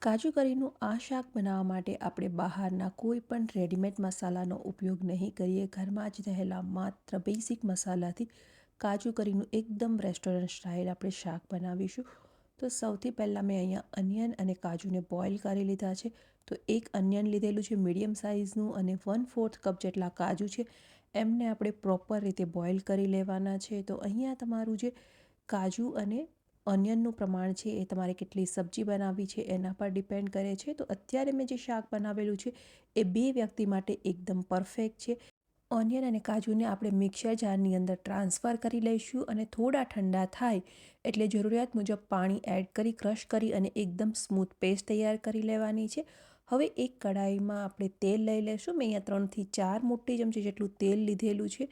કાજુ કરીનું આ શાક બનાવવા માટે આપણે બહારના કોઈ પણ રેડીમેડ મસાલાનો ઉપયોગ નહીં કરીએ. ઘરમાં જ રહેલા માત્ર બેઝિક મસાલાથી કાજુ કરીનું એકદમ રેસ્ટોરન્ટ સ્ટાઇલ આપણે શાક બનાવીશું. તો સૌથી પહેલાં મેં અહીંયા અનિયન અને કાજુને બોઇલ કરી લીધા છે. તો એક અનિયન લીધેલું છે મીડિયમ સાઇઝનું અને 1/4 કપ જેટલા કાજુ છે. એમને આપણે પ્રોપર રીતે બોઇલ કરી લેવાના છે. તો અહીંયા તમારું જે કાજુ અને ઓનિયનનું પ્રમાણ છે એ તમારે કેટલી સબ્જી બનાવવી છે એના પર ડિપેન્ડ કરે છે. તો અત્યારે મેં જે શાક બનાવેલું છે એ 2 વ્યક્તિ માટે એકદમ પરફેક્ટ છે. ઓનિયન અને કાજુને આપણે મિક્સર જારની અંદર ટ્રાન્સફર કરી લઈશું અને થોડા ઠંડા થાય એટલે જરૂરિયાત મુજબ પાણી એડ કરી ક્રશ કરી અને એકદમ સ્મૂથ પેસ્ટ તૈયાર કરી લેવાની છે. હવે એક કઢાઈમાં આપણે તેલ લઈ લઈશું. મેં અહીંયા 3 થી 4 મોટી ચમચી જેટલું તેલ લીધેલું છે.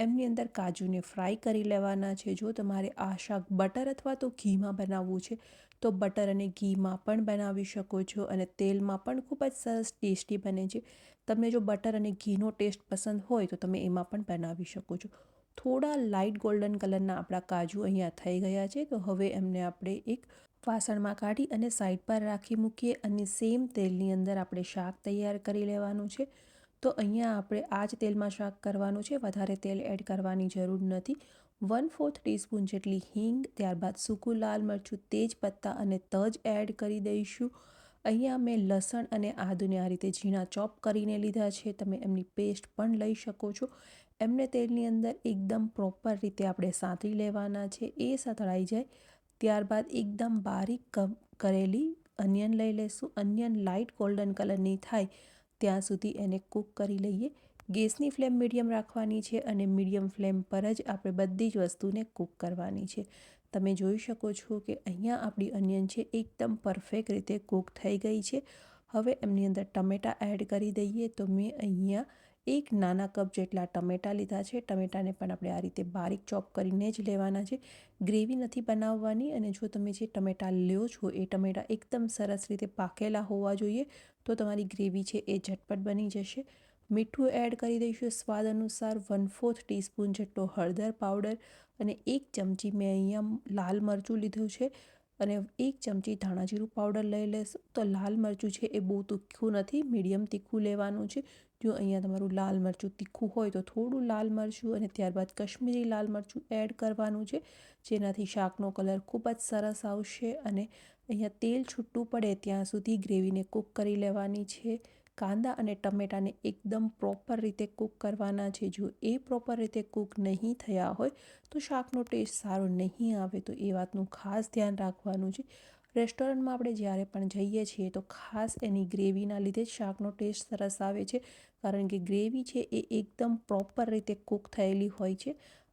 એમની અંદર કાજુને ફ્રાય કરી લેવાના છે. જો તમારે આ શાક બટર અથવા તો ઘીમાં બનાવવું છે તો બટર અને ઘીમાં પણ બનાવી શકો છો અને તેલમાં પણ ખૂબ જ સરસ ટેસ્ટી બને છે. તમને જો બટર અને ઘીનો ટેસ્ટ પસંદ હોય તો તમે એમાં પણ બનાવી શકો છો. થોડા લાઇટ ગોલ્ડન કલરના આપણા કાજુ અહીંયા થઈ ગયા છે. તો હવે એમને આપણે એક વાસણમાં કાઢી અને સાઈડ પર રાખી મૂકીએ અને સેમ તેલની અંદર આપણે શાક તૈયાર કરી લેવાનું છે. તો અહીંયા આપણે આ જ તેલમાં શાક કરવાનું છે, વધારે તેલ એડ કરવાની જરૂર નથી. 1/4 ટીસ્પૂન જેટલી હિંગ, ત્યારબાદ સૂકું લાલ મરચું, તેજપત્તા અને તજ એડ કરી દઈશું. અહીંયા મેં લસણ અને આદુને આ રીતે ઝીણા ચોપ કરીને લીધા છે. તમે એમની પેસ્ટ પણ લઈ શકો છો. એમને તેલની અંદર એકદમ પ્રોપર રીતે આપણે સાંતળી લેવાના છે. એ સાંતળાઈ જાય ત્યારબાદ એકદમ બારીક કરેલી અનિયન લઈ લઈશું. અનિયન લાઇટ ગોલ્ડન કલરની થાય ત્યાં સુધી એને કૂક કરી લઈએ. ગેસની ફ્લેમ મીડિયમ રાખવાની છે અને મીડિયમ ફ્લેમ પર જ આપણે બધી જ વસ્તુને કૂક કરવાની છે. તમે જોઈ શકો છો કે અહીંયા આપણી અનિયન છે એકદમ પરફેક્ટ રીતે કૂક થઈ ગઈ છે. હવે એમની અંદર ટમેટાં એડ કરી દઈએ. તો મેં અહીંયા એક નાના કપ જેટલા ટમેટાં લીધા છે. ટમેટાને પણ આપણે આ રીતે બારીક ચોપ કરીને જ લેવાના છે. ગ્રેવી નથી બનાવવાની અને જો તમે જે ટમેટાં લ્યો છો એ ટમેટાં એકદમ સરસ રીતે પાકેલા હોવા જોઈએ તો તમારી ગ્રેવી છે એ ઝટપટ બની જશે. મીઠું એડ કરી દઈશું સ્વાદ અનુસાર. 1/4 ટીસ્પૂન જેટલો હળદર પાવડર અને 1 ચમચી મેં અહીંયા લાલ મરચું લીધું છે અને 1 ચમચી ધાણા જીરું પાવડર લઈ લેશું. તો લાલ મરચું છે એ બહુ તીખું નથી, મીડિયમ તીખું લેવાનું છે. જો અહીંયા તમારું લાલ મરચું તીખું હોય તો થોડું લાલ મરચું અને ત્યારબાદ કશ્મીરી લાલ મરચું એડ કરવાનું છે, જેનાથી શાકનો કલર ખૂબ જ સરસ આવશે. અને અહીંયા તેલ છૂટું પડે ત્યાં સુધી ગ્રેવીને કૂક કરી લેવાની છે. કાંદા અને ટમેટાને એકદમ પ્રોપર રીતે કૂક કરવાના છે. જો એ પ્રોપર રીતે કૂક નહીં થયા હોય તો શાકનો ટેસ્ટ સારો નહીં આવે. તો એ વાતનું ખાસ ધ્યાન રાખવાનું છે. રેસ્ટોરન્ટમાં આપણે જ્યારે પણ જઈએ છીએ તો ખાસ એની ગ્રેવીના લીધે જ શાકનો ટેસ્ટ સરસ આવે છે, કારણ કે ગ્રેવી છે એ એકદમ પ્રોપર રીતે કૂક થયેલી હોય છે.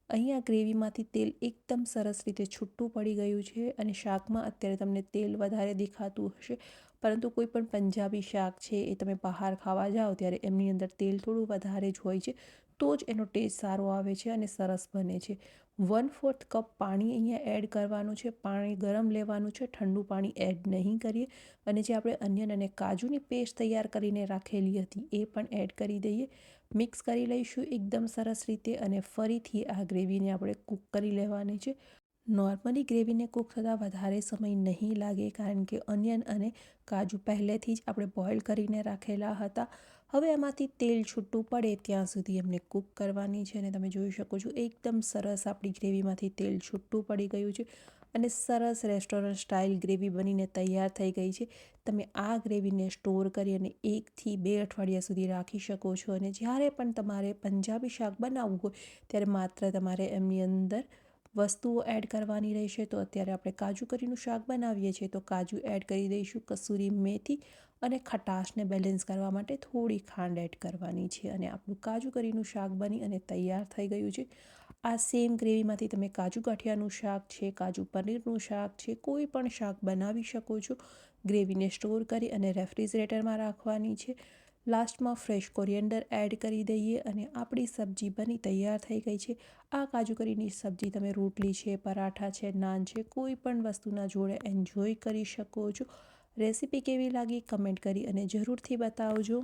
અહીંયા ગ્રેવીમાંથી તેલ એકદમ સરસ રીતે છૂટું પડી ગયું છે અને શાકમાં અત્યારે તમને તેલ વધારે દેખાતું હશે, પરંતુ કોઈ પણ પંજાબી શાક છે એ તમે બહાર ખાવા જાઓ ત્યારે એમની અંદર તેલ થોડું વધારે જ હોય છે, તો જ એનો ટેસ્ટ સારો આવે છે અને સરસ બને છે. 1/4 કપ પાણી અહીંયા એડ કરવાનું છે. પાણી ગરમ લેવાનું છે, ઠંડુ પાણી એડ નહીં કરીએ. અને જે આપણે અનિયન અને કાજુની પેસ્ટ તૈયાર કરીને રાખેલી હતી એ પણ એડ કરી દઈએ. મિક્સ કરી લઈશું એકદમ સરસ રીતે અને ફરીથી આ ગ્રેવીને આપણે કૂક કરી લેવાની છે. નોર્મલી ગ્રેવીને કૂક થતાં વધારે સમય નહીં લાગે, કારણ કે અનિયન અને કાજુ પહેલેથી જ આપણે બોઇલ કરીને રાખેલા હતા. હવે એમાંથી તેલ છૂટું પડે ત્યાં સુધી એમને કૂક કરવાની છે અને તમે જોઈ શકો છો એકદમ સરસ આપણી ગ્રેવીમાંથી તેલ છૂટું પડી ગયું છે અને સરસ રેસ્ટોરન્ટ સ્ટાઇલ ગ્રેવી બનીને તૈયાર થઈ ગઈ છે. તમે આ ગ્રેવીને સ્ટોર કરી અને 1 થી 2 અઠવાડિયા સુધી રાખી શકો છો અને જ્યારે પણ તમારે પંજાબી શાક બનાવવું હોય ત્યારે માત્ર તમારે એમની અંદર વસ્તુઓ એડ કરવાની રહેશે. તો અત્યારે આપણે કાજુ કરીનું શાક બનાવીએ છીએ તો કાજુ એડ કરી દઈશું, કસૂરી મેથી અને ખટાશને બેલેન્સ કરવા માટે થોડી ખાંડ એડ કરવાની છે અને આપણું કાજુ કરીનું શાક બની અને તૈયાર થઈ ગયું છે. આ સેમ ગ્રેવીમાંથી તમે કાજુ ગાંઠિયાનું શાક છે, કાજુ પનીરનું શાક છે, કોઈ પણ શાક બનાવી શકો છો. ગ્રેવીને સ્ટોર કરી અને રેફ્રિજરેટરમાં રાખવાની છે. લાસ્ટમાં ફ્રેશ કોરિએન્ડર એડ કરી દઈએ અને આપણી સબ્જી બની તૈયાર થઈ ગઈ છે. આ કાજુ કરીની સબ્જી તમે રોટલી છે, પરાઠા છે, નાન છે, કોઈ પણ વસ્તુના જોડે એન્જોય કરી શકો છો. રેસીપી કેવી લાગી કમેન્ટ કરી અને જરૂરથી બતાવજો.